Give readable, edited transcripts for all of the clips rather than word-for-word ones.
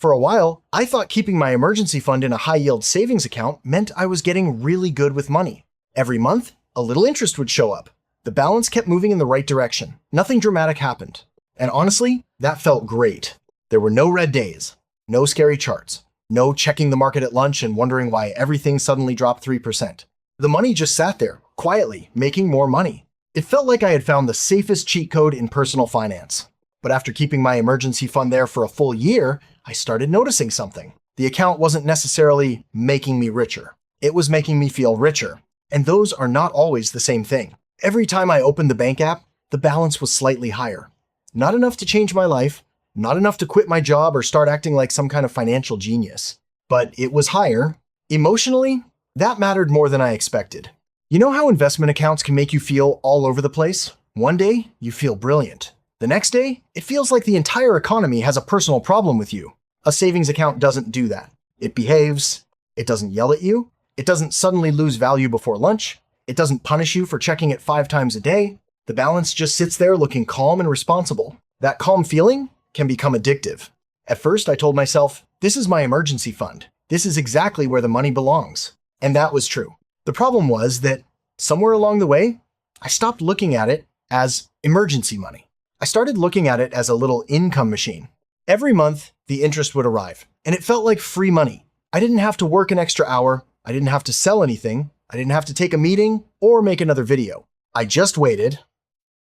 For a while, I thought keeping my emergency fund in a high-yield savings account meant I was getting really good with money. Every month, a little interest would show up. The balance kept moving in the right direction. Nothing dramatic happened. And honestly, that felt great. There were no red days, no scary charts, no checking the market at lunch and wondering why everything suddenly dropped 3%. The money just sat there, quietly, making more money. It felt like I had found the safest cheat code in personal finance. But after keeping my emergency fund there for a full year, I started noticing something. The account wasn't necessarily making me richer. It was making me feel richer. And those are not always the same thing. Every time I opened the bank app, the balance was slightly higher. Not enough to change my life, not enough to quit my job or start acting like some kind of financial genius. But it was higher. Emotionally, that mattered more than I expected. You know how investment accounts can make you feel all over the place? One day, you feel brilliant. The next day, it feels like the entire economy has a personal problem with you. A savings account doesn't do that. It behaves. It doesn't yell at you. It doesn't suddenly lose value before lunch. It doesn't punish you for checking it 5 times a day. The balance just sits there looking calm and responsible. That calm feeling can become addictive. At first, I told myself, this is my emergency fund. This is exactly where the money belongs. And that was true. The problem was that somewhere along the way, I stopped looking at it as emergency money. I started looking at it as a little income machine. Every month, the interest would arrive, and it felt like free money. I didn't have to work an extra hour. I didn't have to sell anything. I didn't have to take a meeting or make another video. I just waited,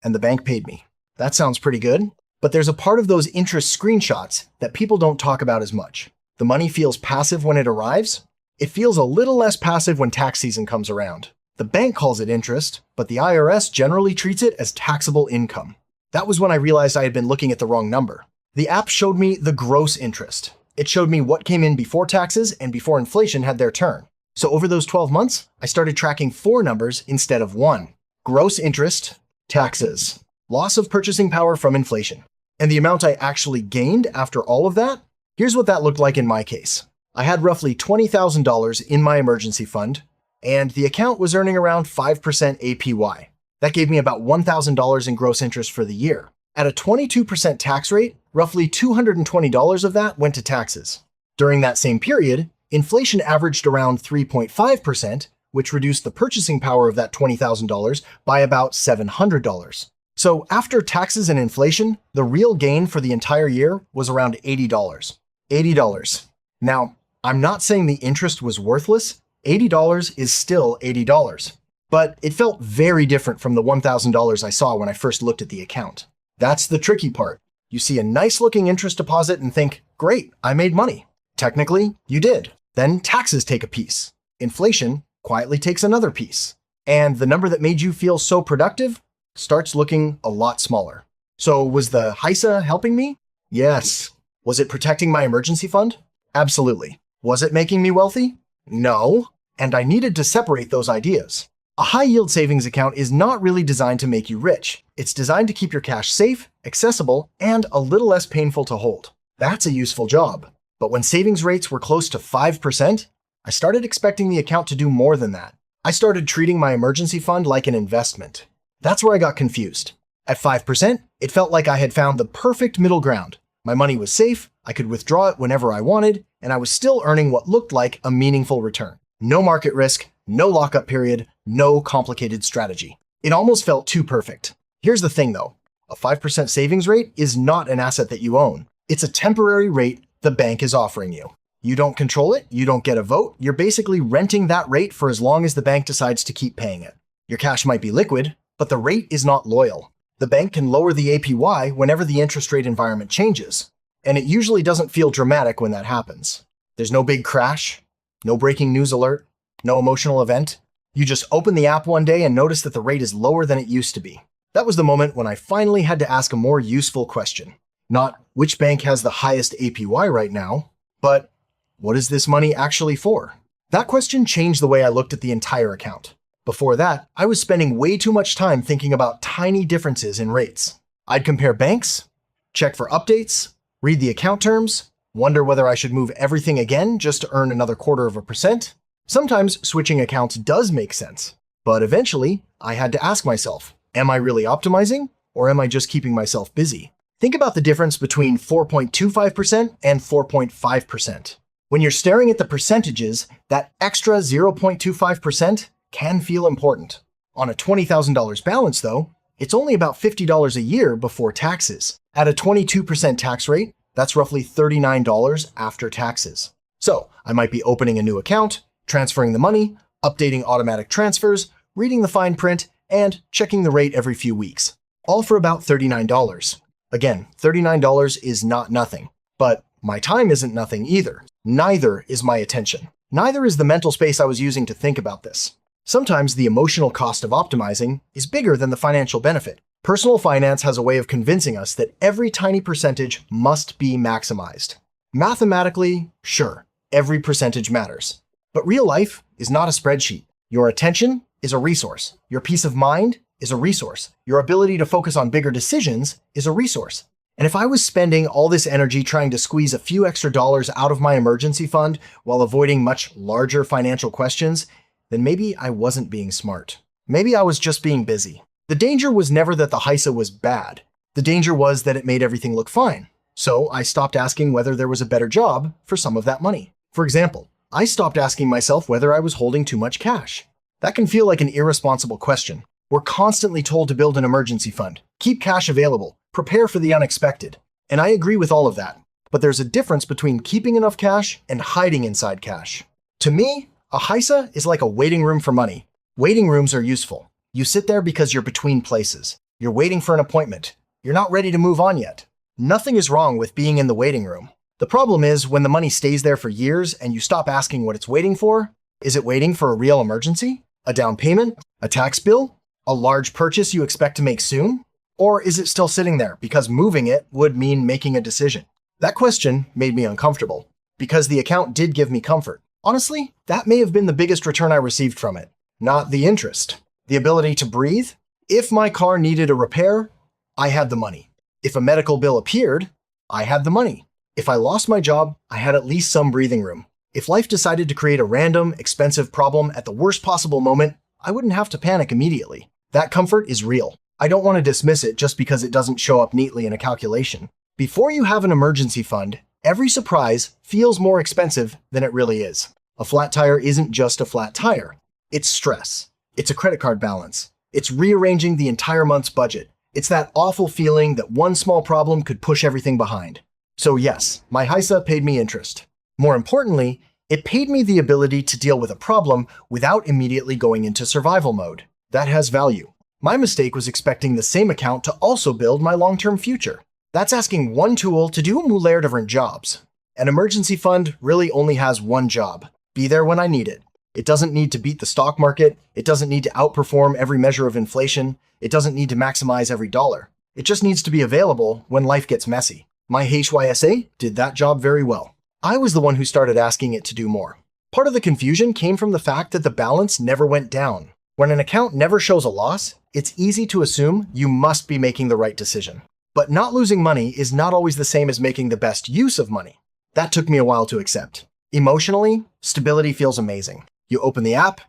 and the bank paid me. That sounds pretty good, but there's a part of those interest screenshots that people don't talk about as much. The money feels passive when it arrives. It feels a little less passive when tax season comes around. The bank calls it interest, but the IRS generally treats it as taxable income. That was when I realized I had been looking at the wrong number. The app showed me the gross interest. It showed me what came in before taxes and before inflation had their turn. So over those 12 months, I started tracking 4 numbers instead of 1. Gross interest, taxes, loss of purchasing power from inflation. And the amount I actually gained after all of that? Here's what that looked like in my case. I had roughly $20,000 in my emergency fund, and the account was earning around 5% APY. That gave me about $1,000 in gross interest for the year. At a 22% tax rate, roughly $220 of that went to taxes. During that same period, inflation averaged around 3.5%, which reduced the purchasing power of that $20,000 by about $700. So after taxes and inflation, the real gain for the entire year was around $80. $80. Now, I'm not saying the interest was worthless. $80 is still $80. But it felt very different from the $1,000 I saw when I first looked at the account. That's the tricky part. You see a nice-looking interest deposit and think, great, I made money. Technically, you did. Then taxes take a piece. Inflation quietly takes another piece. And the number that made you feel so productive starts looking a lot smaller. So was the HYSA helping me? Yes. Was it protecting my emergency fund? Absolutely. Was it making me wealthy? No. And I needed to separate those ideas. A high-yield savings account is not really designed to make you rich. It's designed to keep your cash safe, accessible, and a little less painful to hold. That's a useful job. But when savings rates were close to 5%, I started expecting the account to do more than that. I started treating my emergency fund like an investment. That's where I got confused. At 5%, it felt like I had found the perfect middle ground. My money was safe, I could withdraw it whenever I wanted, and I was still earning what looked like a meaningful return. No market risk, no lockup period, no complicated strategy. It almost felt too perfect. Here's the thing though, a 5% savings rate is not an asset that you own. It's a temporary rate the bank is offering you. You don't control it, you don't get a vote, you're basically renting that rate for as long as the bank decides to keep paying it. Your cash might be liquid, but the rate is not loyal. The bank can lower the APY whenever the interest rate environment changes, and it usually doesn't feel dramatic when that happens. There's no big crash, no breaking news alert, no emotional event. You just open the app one day and notice that the rate is lower than it used to be. That was the moment when I finally had to ask a more useful question. Not which bank has the highest APY right now, but what is this money actually for? That question changed the way I looked at the entire account. Before that, I was spending way too much time thinking about tiny differences in rates. I'd compare banks, check for updates, read the account terms, wonder whether I should move everything again just to earn another 0.25%. Sometimes switching accounts does make sense, but eventually I had to ask myself, am I really optimizing or am I just keeping myself busy? Think about the difference between 4.25% and 4.5%. When you're staring at the percentages, that extra 0.25% can feel important. On a $20,000 balance, though, it's only about $50 a year before taxes. At a 22% tax rate, that's roughly $39 after taxes. So I might be opening a new account, transferring the money, updating automatic transfers, reading the fine print, and checking the rate every few weeks. All for about $39. Again, $39 is not nothing. But my time isn't nothing either. Neither is my attention. Neither is the mental space I was using to think about this. Sometimes the emotional cost of optimizing is bigger than the financial benefit. Personal finance has a way of convincing us that every tiny percentage must be maximized. Mathematically, sure, every percentage matters. But real life is not a spreadsheet. Your attention is a resource. Your peace of mind is a resource. Your ability to focus on bigger decisions is a resource. And if I was spending all this energy trying to squeeze a few extra dollars out of my emergency fund while avoiding much larger financial questions, then maybe I wasn't being smart. Maybe I was just being busy. The danger was never that the HYSA was bad. The danger was that it made everything look fine. So I stopped asking whether there was a better job for some of that money. For example, I stopped asking myself whether I was holding too much cash. That can feel like an irresponsible question. We're constantly told to build an emergency fund, keep cash available, prepare for the unexpected. And I agree with all of that. But there's a difference between keeping enough cash and hiding inside cash. To me, a HYSA is like a waiting room for money. Waiting rooms are useful. You sit there because you're between places. You're waiting for an appointment. You're not ready to move on yet. Nothing is wrong with being in the waiting room. The problem is when the money stays there for years and you stop asking what it's waiting for. Is it waiting for a real emergency? A down payment? A tax bill? A large purchase you expect to make soon? Or is it still sitting there because moving it would mean making a decision? That question made me uncomfortable because the account did give me comfort. Honestly, that may have been the biggest return I received from it, not the interest. The ability to breathe. If my car needed a repair, I had the money. If a medical bill appeared, I had the money. If I lost my job, I had at least some breathing room. If life decided to create a random, expensive problem at the worst possible moment, I wouldn't have to panic immediately. That comfort is real. I don't want to dismiss it just because it doesn't show up neatly in a calculation. Before you have an emergency fund, every surprise feels more expensive than it really is. A flat tire isn't just a flat tire. It's stress. It's a credit card balance. It's rearranging the entire month's budget. It's that awful feeling that one small problem could push everything behind. So yes, my HYSA paid me interest. More importantly, it paid me the ability to deal with a problem without immediately going into survival mode. That has value. My mistake was expecting the same account to also build my long-term future. That's asking one tool to do a multitude of different jobs. An emergency fund really only has one job: be there when I need it. It doesn't need to beat the stock market. It doesn't need to outperform every measure of inflation. It doesn't need to maximize every dollar. It just needs to be available when life gets messy. My HYSA did that job very well. I was the one who started asking it to do more. Part of the confusion came from the fact that the balance never went down. When an account never shows a loss, it's easy to assume you must be making the right decision. But not losing money is not always the same as making the best use of money. That took me a while to accept. Emotionally, stability feels amazing. You open the app,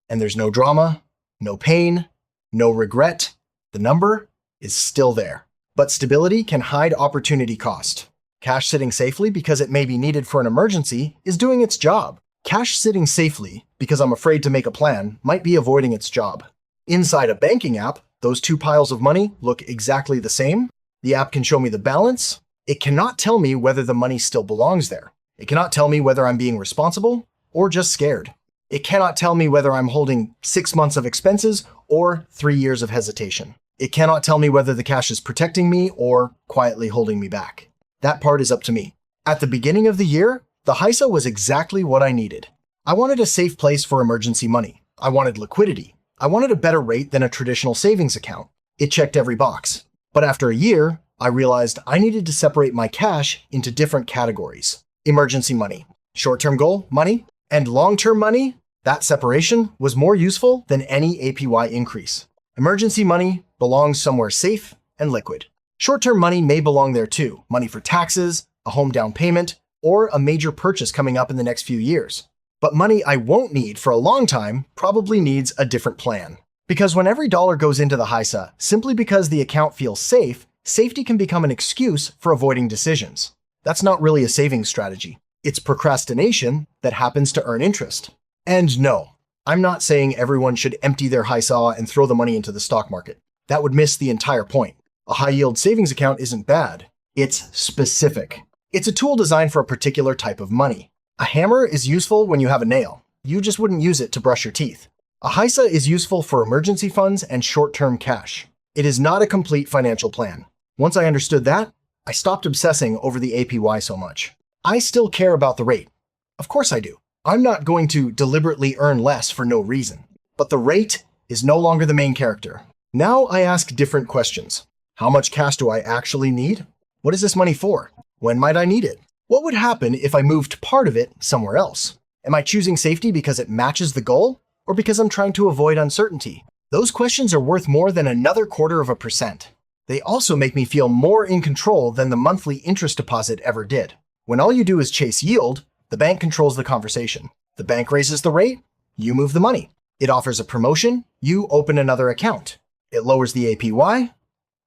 and there's no drama, no pain, no regret. The number is still there. But stability can hide opportunity cost. Cash sitting safely because it may be needed for an emergency is doing its job. Cash sitting safely because I'm afraid to make a plan might be avoiding its job. Inside a banking app, those two piles of money look exactly the same. The app can show me the balance. It cannot tell me whether the money still belongs there. It cannot tell me whether I'm being responsible or just scared. It cannot tell me whether I'm holding 6 months of expenses or 3 years of hesitation. It cannot tell me whether the cash is protecting me or quietly holding me back. That part is up to me. At the beginning of the year, the HYSA was exactly what I needed. I wanted a safe place for emergency money. I wanted liquidity. I wanted a better rate than a traditional savings account. It checked every box. But after a year, I realized I needed to separate my cash into different categories. Emergency money, short-term goal money, and long-term money. That separation was more useful than any APY increase. Emergency money belongs somewhere safe and liquid. Short-term money may belong there too. Money for taxes, a home down payment, or a major purchase coming up in the next few years. But money I won't need for a long time probably needs a different plan. Because when every dollar goes into the HYSA, simply because the account feels safe, safety can become an excuse for avoiding decisions. That's not really a savings strategy. It's procrastination that happens to earn interest. And no, I'm not saying everyone should empty their HYSA and throw the money into the stock market. That would miss the entire point. A high-yield savings account isn't bad. It's specific. It's a tool designed for a particular type of money. A hammer is useful when you have a nail. You just wouldn't use it to brush your teeth. A HYSA is useful for emergency funds and short-term cash. It is not a complete financial plan. Once I understood that, I stopped obsessing over the APY so much. I still care about the rate. Of course I do. I'm not going to deliberately earn less for no reason. But the rate is no longer the main character. Now I ask different questions. How much cash do I actually need? What is this money for? When might I need it? What would happen if I moved part of it somewhere else? Am I choosing safety because it matches the goal, or because I'm trying to avoid uncertainty? Those questions are worth more than another 0.25%. They also make me feel more in control than the monthly interest deposit ever did. When all you do is chase yield, the bank controls the conversation. The bank raises the rate, you move the money. It offers a promotion, you open another account. It lowers the APY,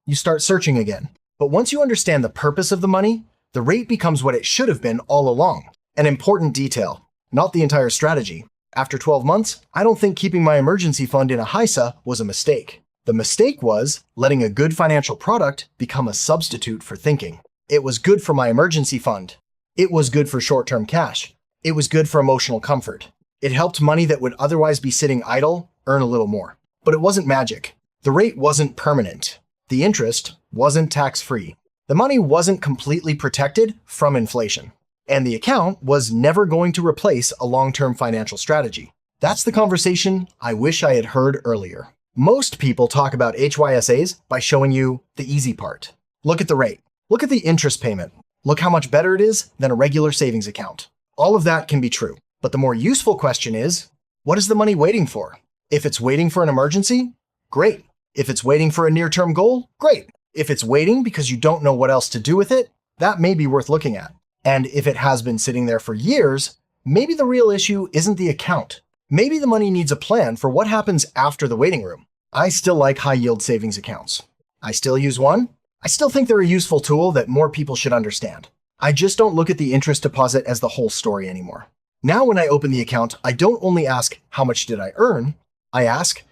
you start searching again. But once you understand the purpose of the money, the rate becomes what it should have been all along. An important detail, not the entire strategy. After 12 months, I don't think keeping my emergency fund in a HYSA was a mistake. The mistake was letting a good financial product become a substitute for thinking. It was good for my emergency fund. It was good for short-term cash. It was good for emotional comfort. It helped money that would otherwise be sitting idle earn a little more. But it wasn't magic. The rate wasn't permanent. The interest wasn't tax-free. The money wasn't completely protected from inflation. And the account was never going to replace a long-term financial strategy. That's the conversation I wish I had heard earlier. Most people talk about HYSAs by showing you the easy part. Look at the rate. Look at the interest payment. Look how much better it is than a regular savings account. All of that can be true. But the more useful question is, what is the money waiting for? If it's waiting for an emergency, great. If it's waiting for a near-term goal, great. If it's waiting because you don't know what else to do with it, that may be worth looking at. And if it has been sitting there for years, maybe the real issue isn't the account. Maybe the money needs a plan for what happens after the waiting room. I still like high-yield savings accounts. I still use one. I still think they're a useful tool that more people should understand. I just don't look at the interest deposit as the whole story anymore. Now when I open the account, I don't only ask, how much did I earn? I ask,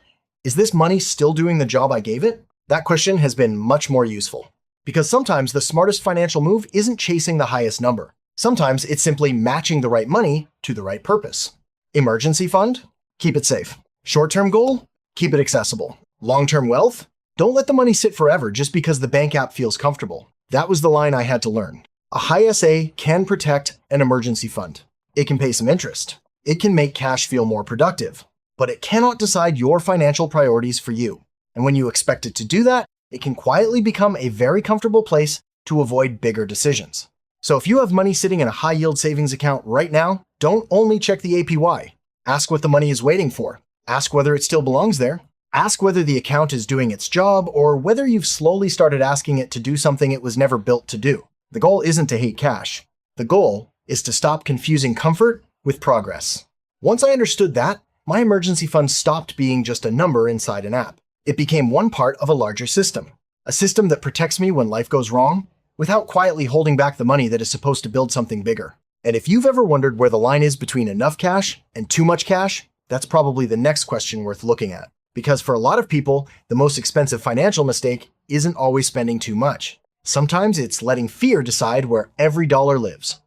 is this money still doing the job I gave it? That question has been much more useful. Because sometimes the smartest financial move isn't chasing the highest number. Sometimes it's simply matching the right money to the right purpose. Emergency fund? Keep it safe. Short-term goal? Keep it accessible. Long-term wealth? Don't let the money sit forever just because the bank app feels comfortable. That was the line I had to learn. A HYSA can protect an emergency fund. It can pay some interest. It can make cash feel more productive. But it cannot decide your financial priorities for you. And when you expect it to do that, it can quietly become a very comfortable place to avoid bigger decisions. So if you have money sitting in a high-yield savings account right now, don't only check the APY. Ask what the money is waiting for. Ask whether it still belongs there. Ask whether the account is doing its job or whether you've slowly started asking it to do something it was never built to do. The goal isn't to hate cash. The goal is to stop confusing comfort with progress. Once I understood that, my emergency fund stopped being just a number inside an app. It became one part of a larger system. A system that protects me when life goes wrong without quietly holding back the money that is supposed to build something bigger. And if you've ever wondered where the line is between enough cash and too much cash, that's probably the next question worth looking at. Because for a lot of people, the most expensive financial mistake isn't always spending too much. Sometimes it's letting fear decide where every dollar lives.